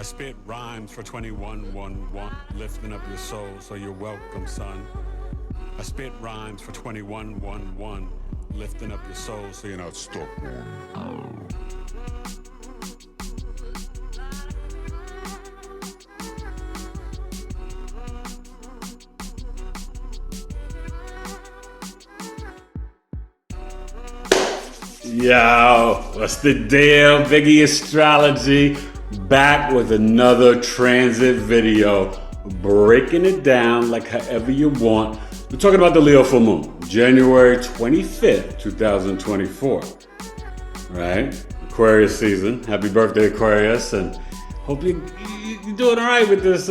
I spit rhymes for 2111, lifting up your soul, so you're welcome, son. I spit rhymes for 2111, lifting up your soul, so you're not stuck. Yo, what's the deal? BigEAstrology back with another transit video, breaking it down like however you want. We're talking about the Leo full moon, January 25th, 2024. Right? Aquarius season. Happy birthday, Aquarius, and hope you're doing all right with this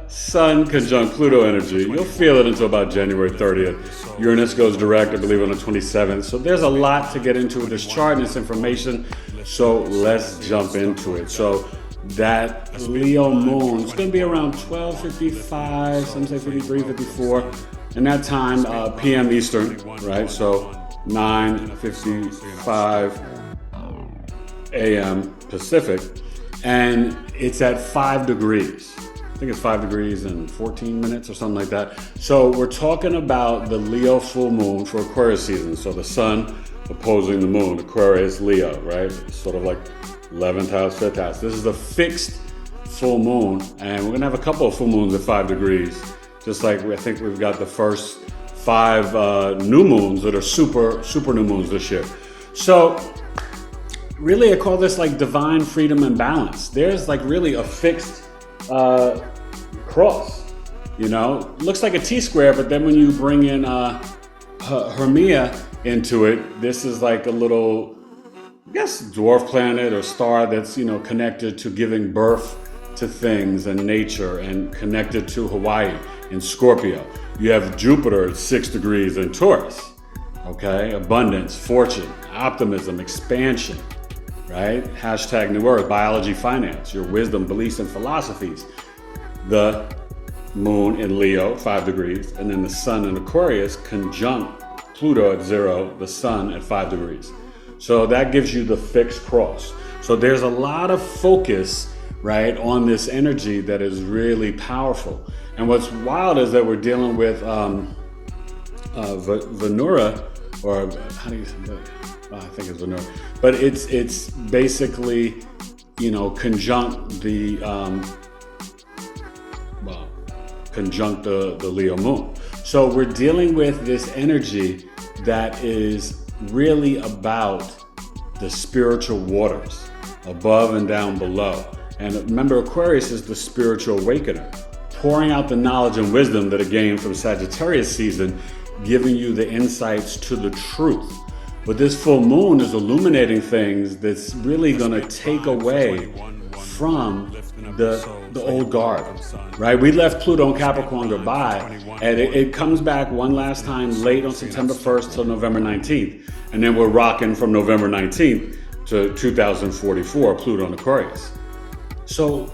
Sun conjunct Pluto energy. You'll feel it until about January 30th. Uranus goes direct, I believe, on the 27th. So there's a lot to get into with this chart and this information. So let's jump into it. So that Leo moon is going to be around 12:55, some say 53, 54. And that time, PM Eastern, right? So 9:55 a.m. Pacific. And it's at 5 degrees. I think it's 5 degrees and 14 minutes or something like that. So we're talking about the Leo full moon for Aquarius season. So the sun opposing the moon, Aquarius, Leo, right? Sort of like 11th house, 5th house. This is a fixed full moon, and we're gonna have a couple of full moons at 5 degrees. Just like I think we've got the first 5 new moons that are super new moons this year. So really, I call this like divine freedom and balance. There's like really a fixed cross, you know? Looks like a T-square, but then when you bring in Hermia into it, this is like a little, I guess, dwarf planet or star that's, you know, connected to giving birth to things and nature, and connected to Hawaii in Scorpio. You have Jupiter at 6 degrees in Taurus, okay? Abundance, fortune, optimism, expansion, right? Hashtag New Earth, biology, finance, your wisdom, beliefs, and philosophies. The moon in Leo, 5 degrees, and then the sun in Aquarius conjunct Pluto at 0, the sun at 5 degrees. So that gives you the fixed cross. So there's a lot of focus, right, on this energy that is really powerful. And what's wild is that we're dealing with Venura, or how do you say that? I think it's Venura, but it's basically, you know, conjunct the Leo moon. So we're dealing with this energy that is really about the spiritual waters, above and down below. And remember, Aquarius is the spiritual awakener, pouring out the knowledge and wisdom that are gained from Sagittarius season, giving you the insights to the truth. But this full moon is illuminating things that's really going to take away from the old guard, right? We left Pluto and Capricorn goodbye, and it comes back one last time late on September 1st till November 19th. And then we're rocking from November 19th to 2044, Pluto and Aquarius. So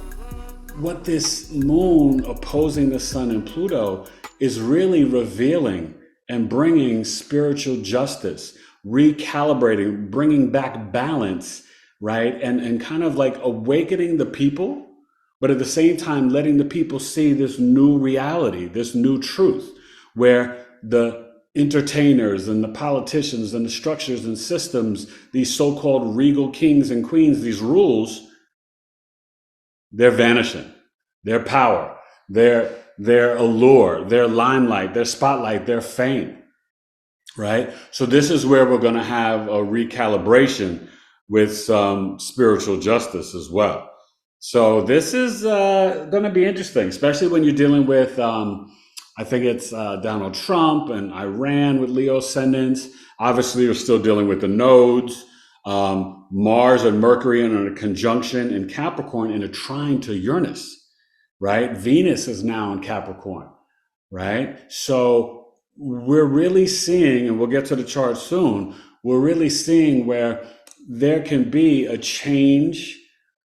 what this moon opposing the sun and Pluto is really revealing and bringing spiritual justice, recalibrating, bringing back balance, right? And kind of like awakening the people, but at the same time, letting the people see this new reality, this new truth, where the entertainers and the politicians and the structures and systems, these so-called regal kings and queens, these rules, they're vanishing. Their power, their allure, their limelight, their spotlight, their fame, right? So this is where we're going to have a recalibration with some spiritual justice as well. So this is going to be interesting, especially when you're dealing with, I think it's Donald Trump and Iran with Leo ascendants. Obviously, you're still dealing with the nodes. Mars and Mercury in a conjunction in Capricorn in a trine to Uranus, right? Venus is now in Capricorn, right? So we're really seeing, and we'll get to the chart soon, we're really seeing where there can be a change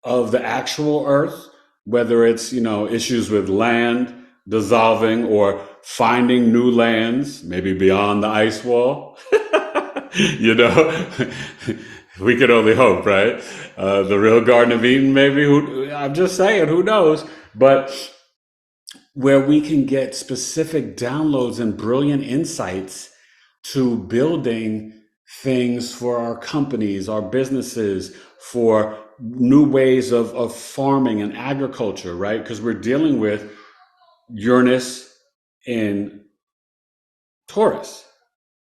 of the actual Earth, whether it's, you know, issues with land dissolving or finding new lands, maybe beyond the ice wall, you know, We could only hope, right? The real Garden of Eden, maybe. I'm just saying, who knows? But where we can get specific downloads and brilliant insights to building things for our companies, our businesses, for new ways of farming and agriculture, right? Because we're dealing with Uranus in Taurus,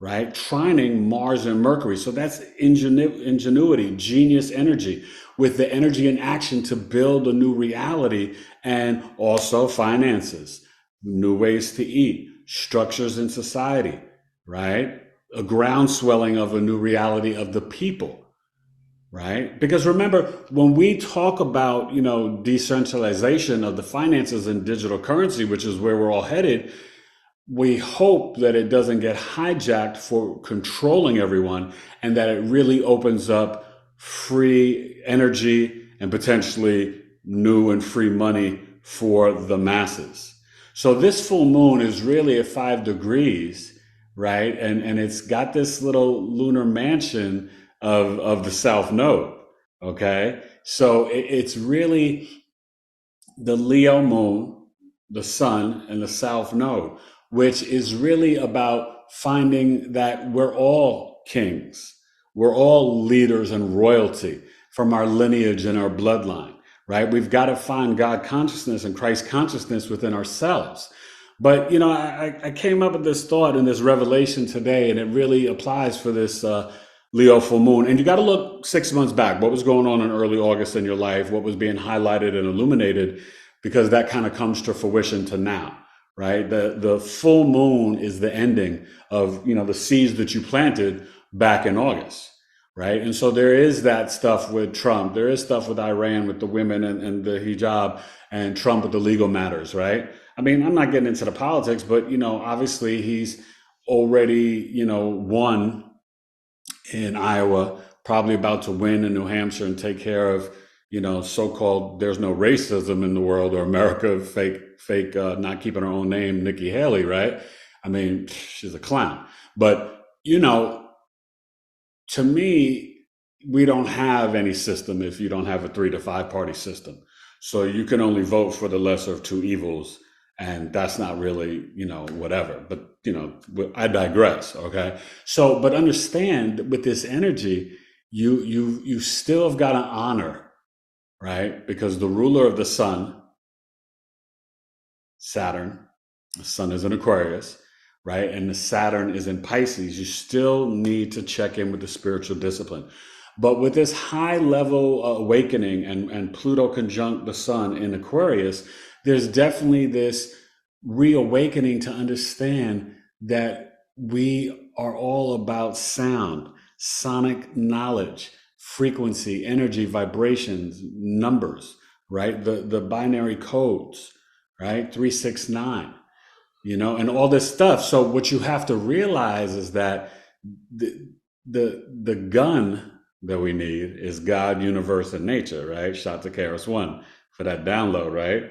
right? Trining Mars and Mercury. So that's ingenuity, genius energy, with the energy and action to build a new reality, and also finances, new ways to eat, structures in society, right? A groundswelling of a new reality of the people, right? Because remember, when we talk about, decentralization of the finances and digital currency, which is where we're all headed, we hope that it doesn't get hijacked for controlling everyone, and that it really opens up free energy and potentially new and free money for the masses. So this full moon is really at 5 degrees, right? And it's got this little lunar mansion of the South Node, okay? So it's really the Leo moon, the sun, and the South Node, which is really about finding that we're all kings. We're all leaders and royalty from our lineage and our bloodline, right? We've got to find God consciousness and Christ consciousness within ourselves. But, I came up with this thought and this revelation today, and it really applies for this Leo full moon. And you got to look 6 months back. What was going on in early August in your life? What was being highlighted and illuminated? Because that kind of comes to fruition to now, right? The full moon is the ending of, the seeds that you planted back in August, right? And so there is that stuff with Trump. There is stuff with Iran, with the women and the hijab, and Trump with the legal matters, right? I mean, I'm not getting into the politics, but, obviously he's already, won in Iowa, probably about to win in New Hampshire and take care of, so-called there's no racism in the world, or America fake, not keeping her own name, Nikki Haley, right? I mean, she's a clown. But, to me, we don't have any system if you don't have a 3 to 5 party system. So you can only vote for the lesser of two evils. And that's not really, whatever. But, I digress. Okay. So, but understand, with this energy, you still have got to honor, right? Because the ruler of the sun, Saturn, the sun is in Aquarius, right? And the Saturn is in Pisces. You still need to check in with the spiritual discipline. But with this high level awakening and Pluto conjunct the sun in Aquarius, there's definitely this reawakening to understand that we are all about sound, sonic knowledge, frequency, energy, vibrations, numbers, right? The binary codes, right? 369, and all this stuff. So what you have to realize is that the gun that we need is God, universe, and nature, right? Shout to KRS-One for that download, right?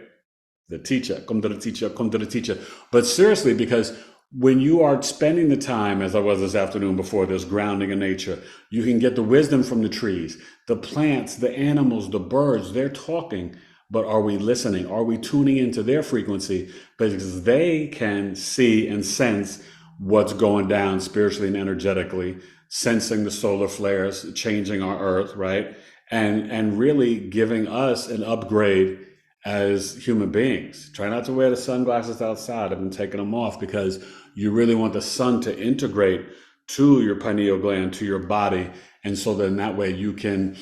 The teacher, come to the teacher, come to the teacher. But seriously, because when you are spending the time, as I was this afternoon before this, grounding in nature, you can get the wisdom from the trees, the plants, the animals, the birds. They're talking, but are we listening? Are we tuning into their frequency? Because they can see and sense what's going down spiritually and energetically, sensing the solar flares, changing our earth, right? And really giving us an upgrade as human beings. Try not to wear the sunglasses outside. I've been taking them off because you really want the sun to integrate to your pineal gland, to your body. And so then that way you can,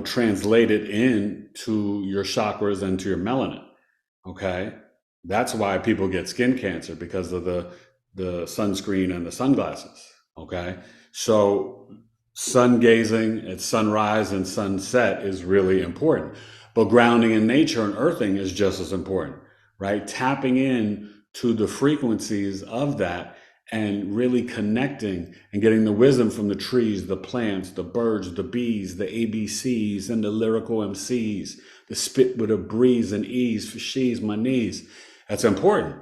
translate it into your chakras and to your melanin. Okay. That's why people get skin cancer, because of the sunscreen and the sunglasses. Okay. So sun gazing at sunrise and sunset is really important. But grounding in nature and earthing is just as important, right? Tapping in to the frequencies of that and really connecting and getting the wisdom from the trees, the plants, the birds, the bees, the ABCs, and the lyrical MCs, the spit with a breeze and ease for she's my knees. That's important,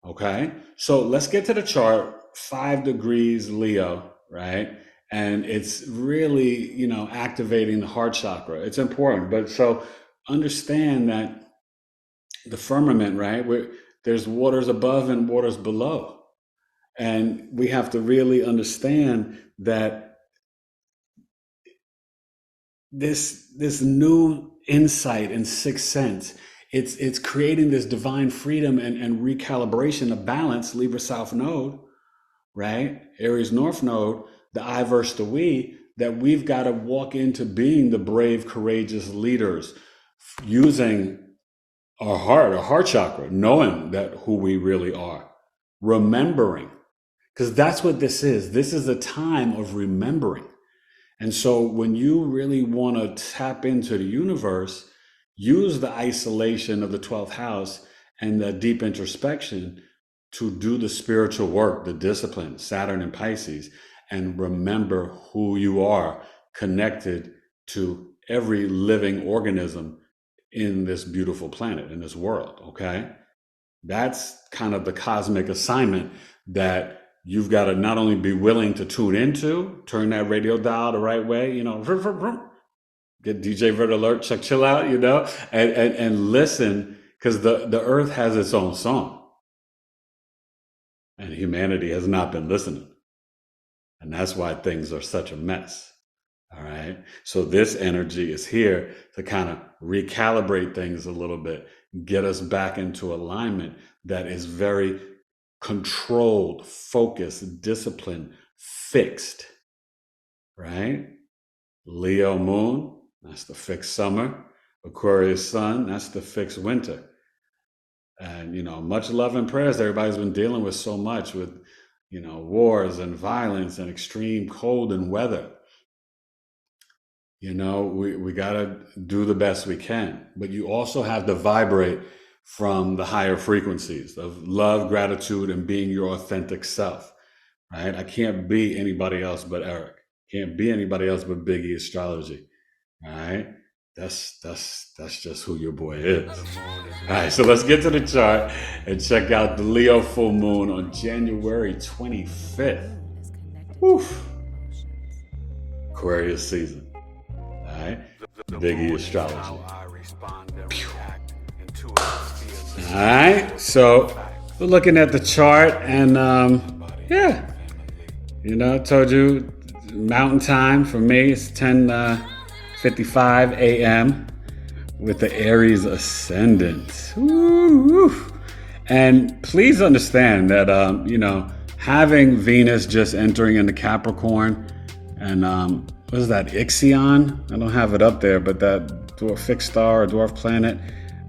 okay? So let's get to the chart, 5 degrees Leo, right? And it's really, activating the heart chakra. It's important. But so understand that the firmament, right? There's waters above and waters below. And we have to really understand that this new insight and sixth sense, it's creating this divine freedom and recalibration of balance, Libra South Node, right? Aries North Node, the I versus the we, that we've got to walk into being the brave, courageous leaders, using our heart chakra, knowing that who we really are, remembering, because that's what this is. This is a time of remembering. And so when you really want to tap into the universe, use the isolation of the 12th house and the deep introspection to do the spiritual work, the discipline, Saturn and Pisces, and remember who you are, connected to every living organism in this beautiful planet, in this world, okay? That's kind of the cosmic assignment that you've got to not only be willing to tune into, turn that radio dial the right way, get DJ Vert Alert, Chuck Chill Out, and listen, because the earth has its own song. And humanity has not been listening. And that's why things are such a mess. All right. So this energy is here to kind of recalibrate things a little bit, get us back into alignment that is very controlled, focused, disciplined, fixed. Right? Leo moon, that's the fixed summer. Aquarius sun, that's the fixed winter. And, much love and prayers. Everybody's been dealing with so much with, wars and violence and extreme cold and weather. We got to do the best we can. But you also have to vibrate from the higher frequencies of love, gratitude, and being your authentic self. Right? I can't be anybody else but Eric. Can't be anybody else but BigEAstrology. All right? That's just who your boy is. All right, so let's get to the chart and check out the Leo full moon on January 25th. Woof. Aquarius season. All right, BigEAstrology. All right, so we're looking at the chart, and I told you mountain time for me is 10:55 a.m. with the Aries ascendant. Woo-woo. And please understand that, having Venus just entering into Capricorn and what is that, Ixion? I don't have it up there, but that dwarf fixed star or dwarf planet,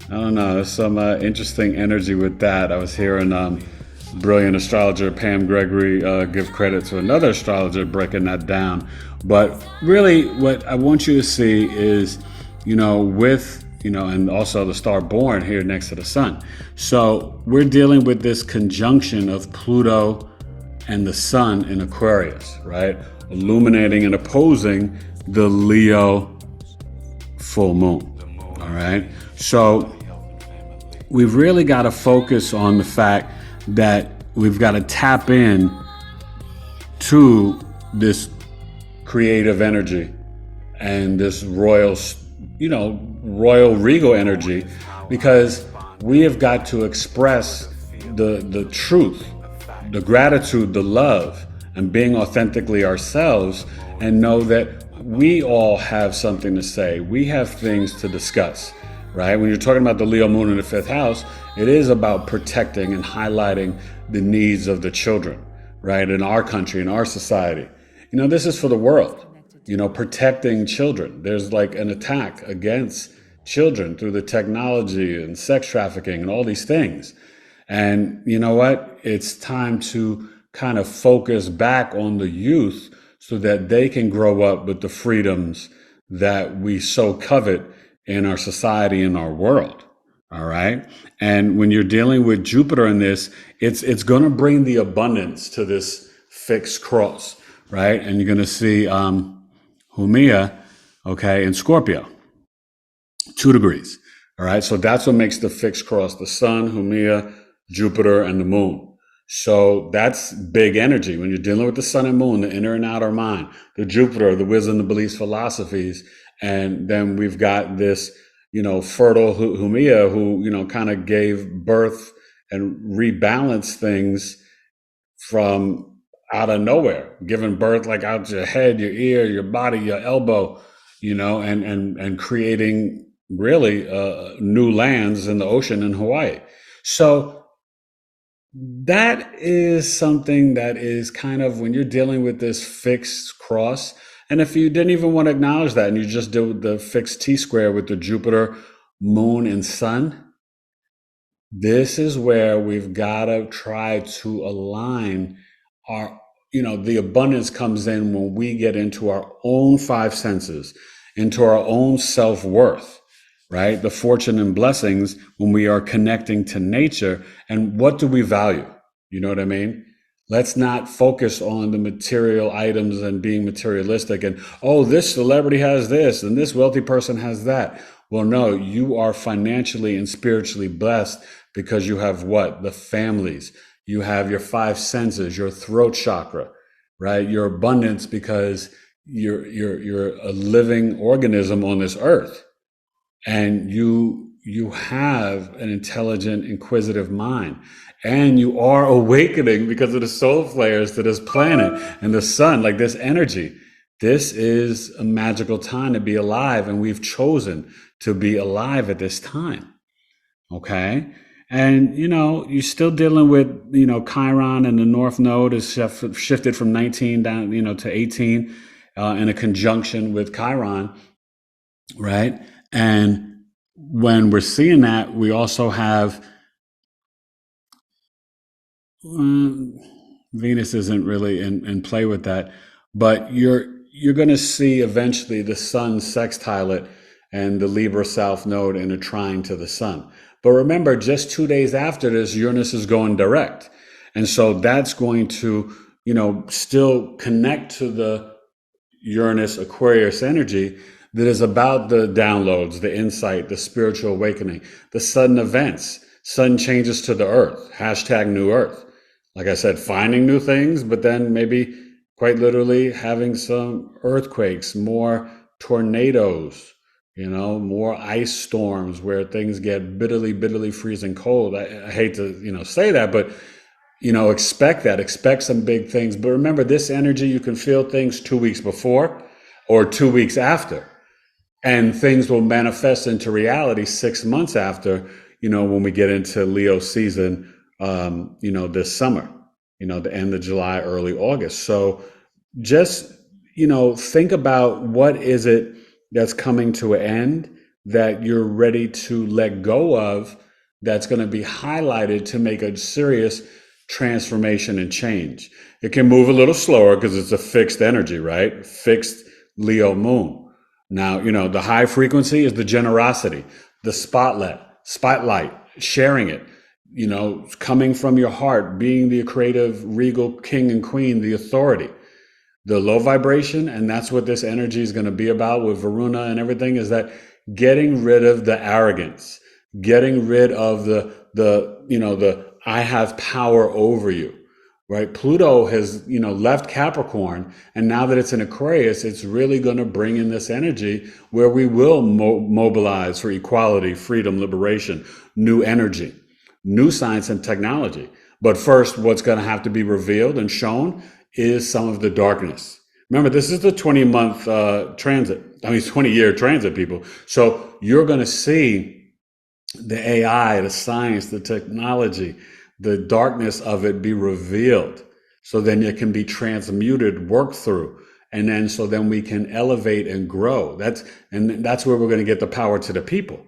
I don't know. There's some interesting energy with that. I was hearing brilliant astrologer Pam Gregory give credit to another astrologer breaking that down. But really what I want you to see is, with, and also the star born here next to the sun. So we're dealing with this conjunction of Pluto and the sun in Aquarius, right? Illuminating and opposing the Leo full moon. All right. So we've really got to focus on the fact that we've got to tap in to this creative energy and this royal regal energy, because we have got to express the truth, the gratitude, the love, and being authentically ourselves, and know that we all have something to say. We have things to discuss, right? When you're talking about the Leo moon in the 5th house, it is about protecting and highlighting the needs of the children, right? In our country, in our society. This is for the world, protecting children. There's like an attack against children through the technology and sex trafficking and all these things. And you know what? It's time to kind of focus back on the youth so that they can grow up with the freedoms that we so covet in our society and our world. All right. And when you're dealing with Jupiter in this, it's going to bring the abundance to this fixed cross, right? And you're going to see Humia, okay, in Scorpio, 2 degrees. All right. So that's what makes the fixed cross, the sun, Humia, Jupiter, and the moon. So that's big energy when you're dealing with the sun and moon, the inner and outer mind, the Jupiter, the wisdom, the beliefs, philosophies. And then we've got this, fertile Humia who, kind of gave birth and rebalanced things from out of nowhere, giving birth like out your head, your ear, your body, your elbow, and creating really new lands in the ocean in Hawaii. So that is something that is kind of when you're dealing with this fixed cross. And if you didn't even want to acknowledge that and you just did the fixed T square with the Jupiter, moon, and sun, this is where we've got to try to align our, the abundance comes in when we get into our own five senses, into our own self worth, right? The fortune and blessings when we are connecting to nature. And what do we value? You know what I mean? Let's not focus on the material items and being materialistic and, oh, this celebrity has this and this wealthy person has that. Well, no, you are financially and spiritually blessed because you have what? The families. You have your five senses, your throat chakra, right? Your abundance because you're a living organism on this earth. And you have an intelligent, inquisitive mind. And you are awakening because of the solar flares to this planet and the sun, like this energy. This is a magical time to be alive, and we've chosen to be alive at this time. Okay? And, you're still dealing with, Chiron, and the North Node is shifted from 19 down, to 18 in a conjunction with Chiron, right? And when we're seeing that, we also have Venus isn't really in play with that, but you're going to see eventually the sun sextile it and the Libra South Node in a trine to the sun. But remember, just 2 days after this, Uranus is going direct. And so that's going to, still connect to the Uranus Aquarius energy that is about the downloads, the insight, the spiritual awakening, the sudden events, sudden changes to the earth, hashtag new earth. Like I said, finding new things, but then maybe quite literally having some earthquakes, more tornadoes, more ice storms where things get bitterly, bitterly freezing cold. I hate to, say that, but, expect that. Expect some big things. But remember, this energy, you can feel things 2 weeks before or 2 weeks after. And things will manifest into reality 6 months after, when we get into Leo season, this summer, the end of July, early August. So just, think about what is it that's coming to an end that you're ready to let go of that's going to be highlighted to make a serious transformation and change. It can move a little slower because it's a fixed energy, right? Fixed Leo moon. Now, the high frequency is the generosity, the spotlight, sharing it, coming from your heart, being the creative, regal king and queen, the authority. The low vibration, and that's what this energy is going to be about with Varuna and everything, is that getting rid of the arrogance, getting rid of the I have power over you. Right? Pluto has, left Capricorn, and now that it's in Aquarius, it's really going to bring in this energy where we will mobilize for equality, freedom, liberation, new energy, new science and technology. But first, what's going to have to be revealed and shown is some of the darkness. Remember, this is the 20-month transit. 20-year transit, people. So you're going to see the AI, the science, the technology, the darkness of it be revealed. So then it can be transmuted, worked through. And then, so then we can elevate and grow. That's where we're going to get the power to the people.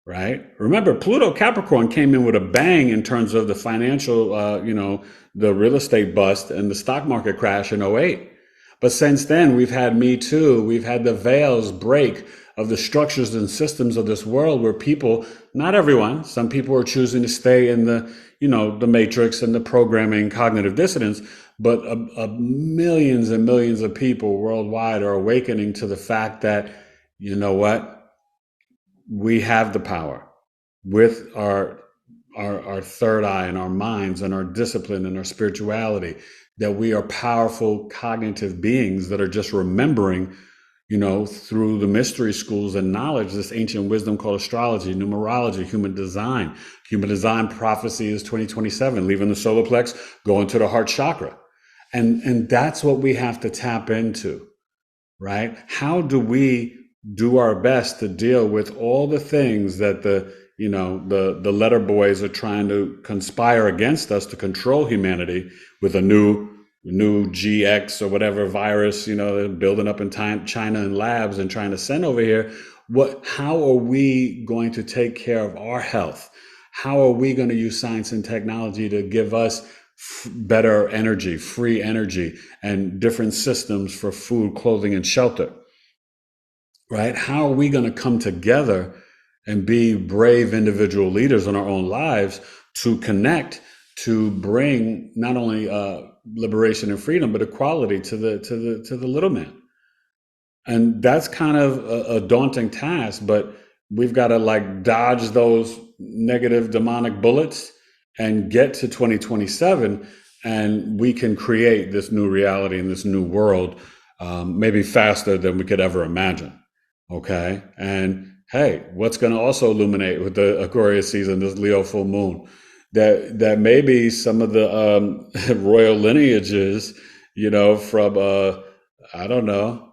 Right? Remember, Pluto Capricorn came in with a bang in terms of the financial, the real estate bust and the stock market crash in '08. But since then, we've had Me Too. We've had the veils break of the structures and systems of this world where people, not everyone, some people are choosing to stay in the, the matrix and the programming, cognitive dissonance, but millions and millions of people worldwide are awakening to the fact that, you know what? We have the power with our our third eye and our minds and our discipline and our spirituality, that we are powerful cognitive beings that are just remembering, through the mystery schools and knowledge, this ancient wisdom called astrology, numerology, human design. Human design prophecy is 2027, leaving the solar plex, going to the heart chakra. And that's what we have to tap into, right? How do we do our best to deal with all the things that the letter boys are trying to conspire against us to control humanity with a new GX or whatever virus, they're building up in China in labs and trying to send over here. How are we going to take care of our health? How are we going to use science and technology to give us better energy, free energy, and different systems for food, clothing, and shelter? Right? How are we going to come together and be brave individual leaders in our own lives to connect, to bring not only liberation and freedom, but equality to the little man? And that's kind of a daunting task, but we've got to dodge those negative demonic bullets and get to 2027, and we can create this new reality and this new world, maybe faster than we could ever imagine. Okay. And hey, what's going to also illuminate with the Aquarius season, this Leo full moon, that maybe some of the royal lineages, from I don't know,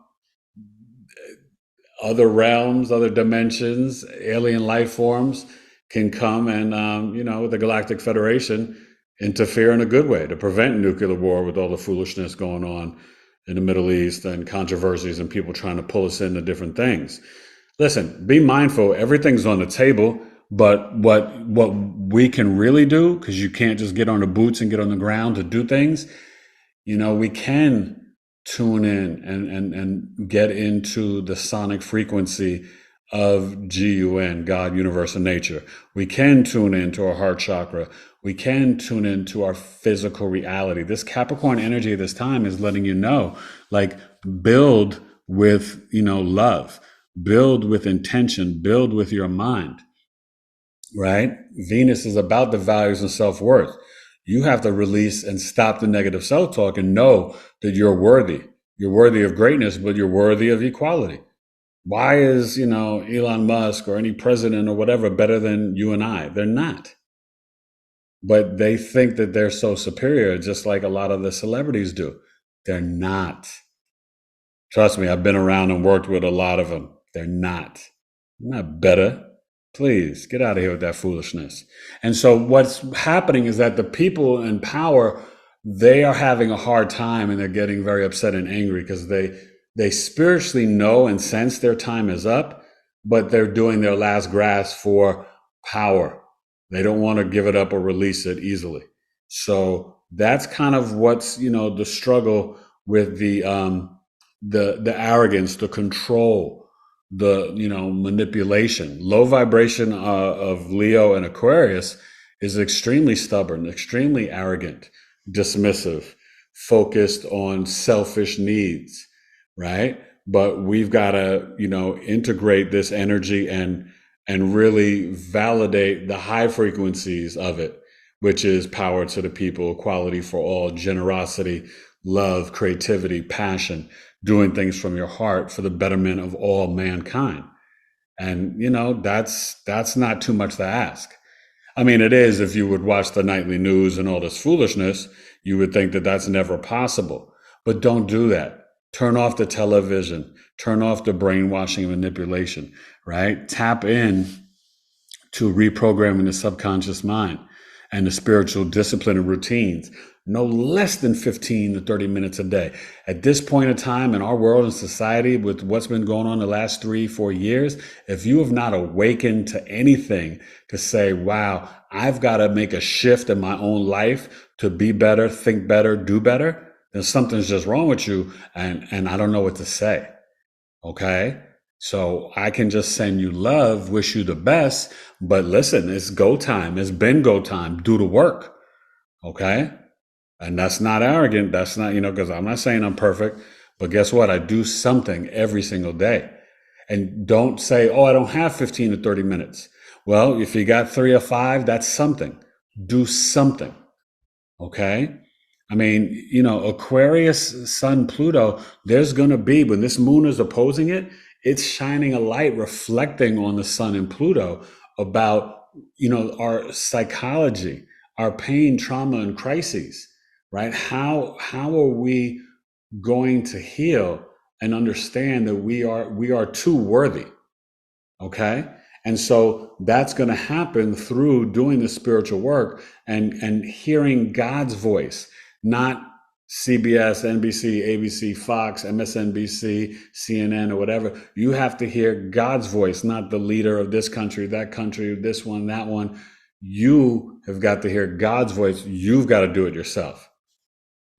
other realms, other dimensions, alien life forms can come and the Galactic Federation interfere in a good way to prevent nuclear war with all the foolishness going on in the Middle East and controversies and people trying to pull us into different things. Listen, be mindful, everything's on the table, but what we can really do, because you can't just get on the boots and get on the ground to do things, we can tune in and get into the sonic frequency of GUN, God, universe, and nature. We can tune into our heart chakra. We can tune into our physical reality. This Capricorn energy at this time is letting you know, build with, love, build with intention, build with your mind, right? Venus is about the values and self-worth. You have to release and stop the negative self-talk and know that you're worthy. You're worthy of greatness, but you're worthy of equality. Why is, Elon Musk or any president or whatever better than you and I? They're not. But they think that they're so superior, just like a lot of the celebrities do. They're not. Trust me, I've been around and worked with a lot of them. They're not. They're not better. Please get out of here with that foolishness. And so what's happening is that the people in power, they are having a hard time and they're getting very upset and angry because they spiritually know and sense their time is up, but they're doing their last grasp for power. They don't want to give it up or release it easily. So that's kind of what's, the struggle with the arrogance, the control, the manipulation. Low vibration of Leo and Aquarius is extremely stubborn, extremely arrogant, dismissive, focused on selfish needs, right? But we've got to integrate this energy and really validate the high frequencies of it, which is power to the people, equality for all, generosity, love, creativity, passion, doing things from your heart for the betterment of all mankind. And, that's not too much to ask. I mean, it is if you would watch the nightly news and all this foolishness, you would think that that's never possible. But don't do that. Turn off the television. Turn off the brainwashing and manipulation, right? Tap in to reprogramming the subconscious mind and the spiritual discipline and routines. No less than 15 to 30 minutes a day. At this point in time in our world and society, with what's been going on the last 3-4 years, if you have not awakened to anything to say, wow, I've got to make a shift in my own life to be better, think better, do better, then something's just wrong with you. And I don't know what to say. Okay. So I can just send you love, wish you the best, but listen, it's go time. It's been go time. Do the work. Okay. And that's not arrogant. That's not, because I'm not saying I'm perfect, but guess what? I do something every single day. And don't say, oh, I don't have 15 to 30 minutes. Well, if you got 3 or 5, that's something. Do something. Okay? I mean, Aquarius Sun Pluto, there's going to be, when this moon is opposing it, it's shining a light reflecting on the sun and Pluto about, our psychology, our pain, trauma, and crises, right? How are we going to heal and understand that we are too worthy? Okay. And so that's going to happen through doing the spiritual work and hearing God's voice, not CBS, NBC, ABC, Fox, MSNBC, CNN, or whatever. You have to hear God's voice, not the leader of this country, this one, that one. You have got to hear God's voice. You've got to do it yourself.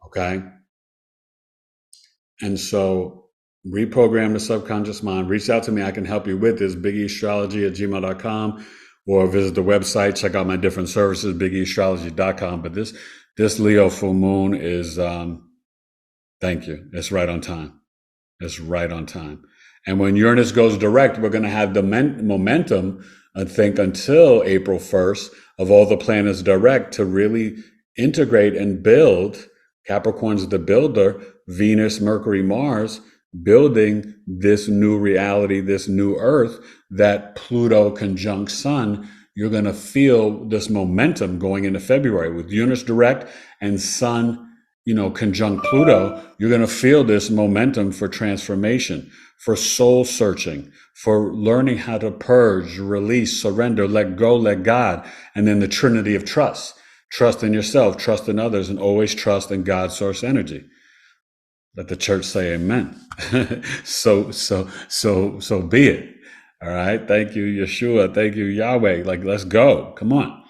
Okay. And so reprogram the subconscious mind. Reach out to me. I can help you with this. BigEAstrology@gmail.com, or visit the website. Check out my different services, BigEAstrology.com. But this Leo full moon is, thank you. It's right on time. It's right on time. And when Uranus goes direct, we're going to have the momentum, I think, until April 1st of all the planets direct to really integrate and build. Capricorn's the builder, Venus, Mercury, Mars, building this new reality, this new earth, that Pluto conjunct Sun. You're going to feel this momentum going into February with Uranus direct and Sun, conjunct Pluto. You're going to feel this momentum for transformation, for soul searching, for learning how to purge, release, surrender, let go, let God. And then the trinity of trust. Trust in yourself, trust in others, and always trust in God's source energy. Let the church say amen. So be it. All right. Thank you, Yeshua. Thank you, Yahweh. Let's go. Come on.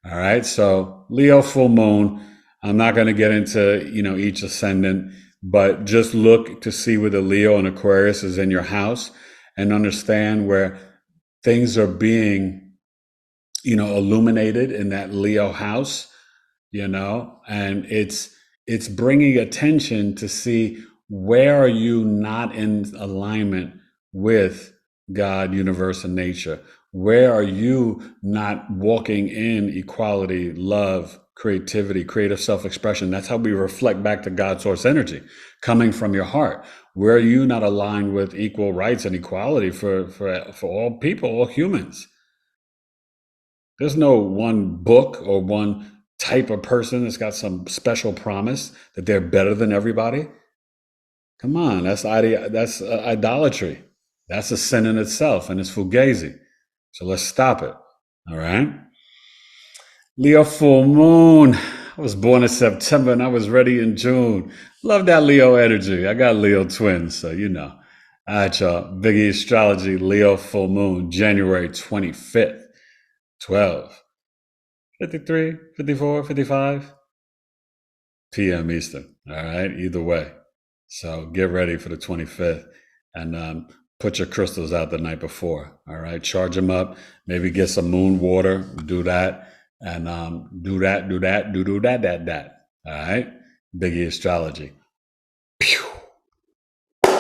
All right. So Leo full moon. I'm not going to get into, each ascendant, but just look to see where the Leo and Aquarius is in your house and understand where things are being, illuminated in that Leo house, and it's bringing attention to see where are you not in alignment with God, universe, and nature. Where are you not walking in equality, love, creativity, creative self-expression? That's how we reflect back to God's source energy coming from your heart. Where are you not aligned with equal rights and equality for all people, all humans? There's no one book or one type of person that's got some special promise that they're better than everybody. Come on, that's idolatry. That's a sin in itself, and it's fugazi. So let's stop it. All right. Leo full moon. I was born in September and I was ready in June. Love that Leo energy. I got Leo twins, so All right, y'all. BigEAstrology, Leo full moon, January 25th. 12, 53, 54, 55 PM Eastern. All right, either way. So get ready for the 25th and put your crystals out the night before. All right, charge them up. Maybe get some moon water. Do that. And do that. All right, BigEAstrology. Pew. All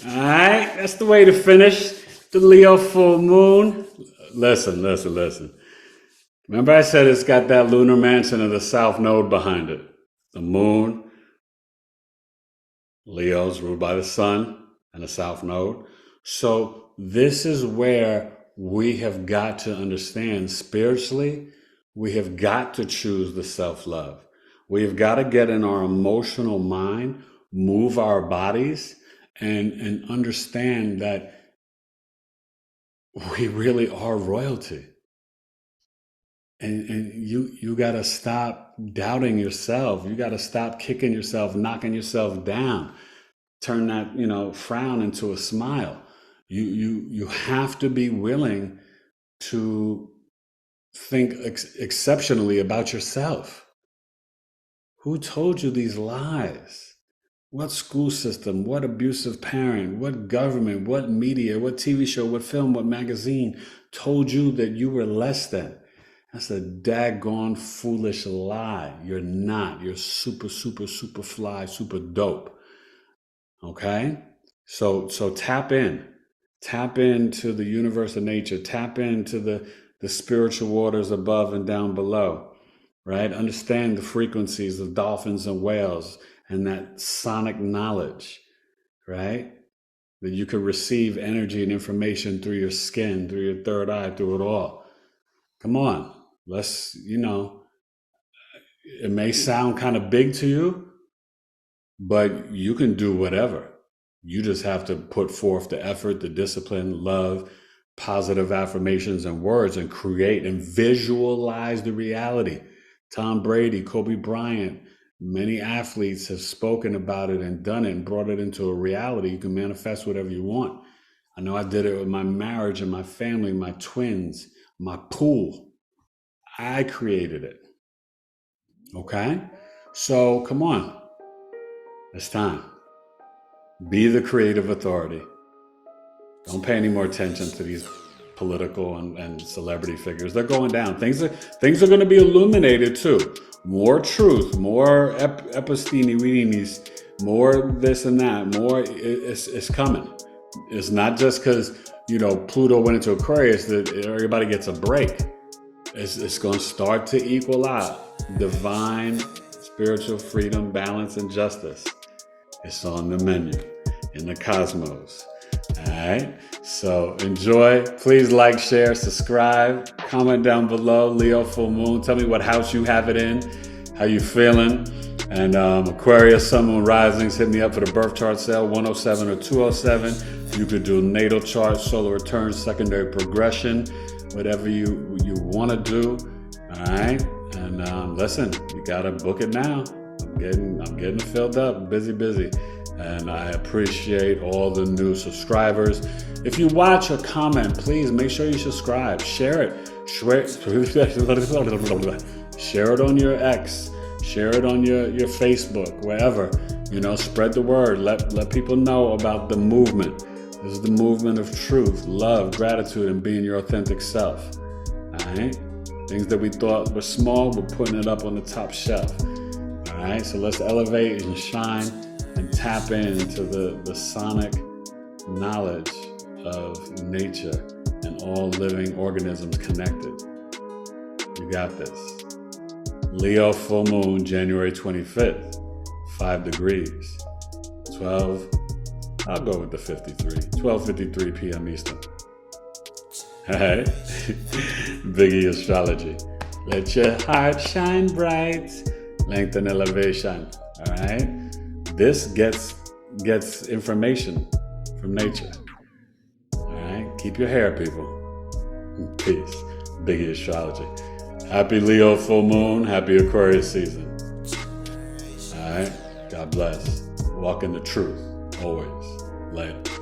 right, that's the way to finish the Leo full moon. Listen. Remember I said it's got that lunar mansion of the south node behind it. The moon, Leo's ruled by the sun and the south node. So this is where we have got to understand spiritually, we have got to choose the self-love. We've got to get in our emotional mind, move our bodies, and understand that we really are royalty. And you got to stop doubting yourself. You got to stop kicking yourself, knocking yourself down. Turn that frown into a smile. You have to be willing to think exceptionally about yourself. Who told you these lies? What school system? What abusive parent? What government? What media? What TV show? What film? What magazine told you that you were less than? That's a daggone foolish lie. You're not. You're super, super, super fly, super dope. Okay? So tap in. Tap into the universe of nature. Tap into the spiritual waters above and down below, right? Understand the frequencies of dolphins and whales and that sonic knowledge, right? That you can receive energy and information through your skin, through your third eye, through it all. Come on, let's, it may sound kind of big to you, but you can do whatever. You just have to put forth the effort, the discipline, love, positive affirmations and words, and create and visualize the reality. Tom Brady, Kobe Bryant, many athletes have spoken about it and done it and brought it into a reality. You can manifest whatever you want. I know I did it with my marriage and my family, my twins, my pool. I created it. Okay? So come on. It's time. Be the creative authority. Don't pay any more attention to these political and celebrity figures. They're going down. Things are going to be illuminated too. More truth, more episteminis, more this and that. More it's coming. It's not just because Pluto went into Aquarius that everybody gets a break. It's going to start to equal out. Divine, spiritual freedom, balance, and justice. It's on the menu in the cosmos. All right. So enjoy. Please like, share, subscribe, comment down below. Leo full moon. Tell me what house you have it in, how you feeling. And Aquarius Sun Moon risings. Hit me up for the birth chart sale, 107 or 207. You could do natal chart, solar return, secondary progression, whatever you want to do. All right. And listen, you gotta book it now. I'm getting filled up, busy. And I appreciate all the new subscribers. If you watch or comment, please make sure you subscribe. Share it. Share it on your X. Share it on your Facebook, wherever. Spread the word. Let people know about the movement. This is the movement of truth, love, gratitude, and being your authentic self. All right? Things that we thought were small, we're putting it up on the top shelf. All right, so let's elevate and shine and tap into the sonic knowledge of nature and all living organisms connected. You got this. Leo full moon, January 25th, 5 degrees, 12, I'll go with the 12:53 PM Eastern. All right, BigEAstrology. Let your heart shine bright. Length and elevation. All right. This gets information from nature. All right. Keep your hair, people. Peace. BigEAstrology. Happy Leo full moon. Happy Aquarius season. All right. God bless. Walk in the truth. Always. Later.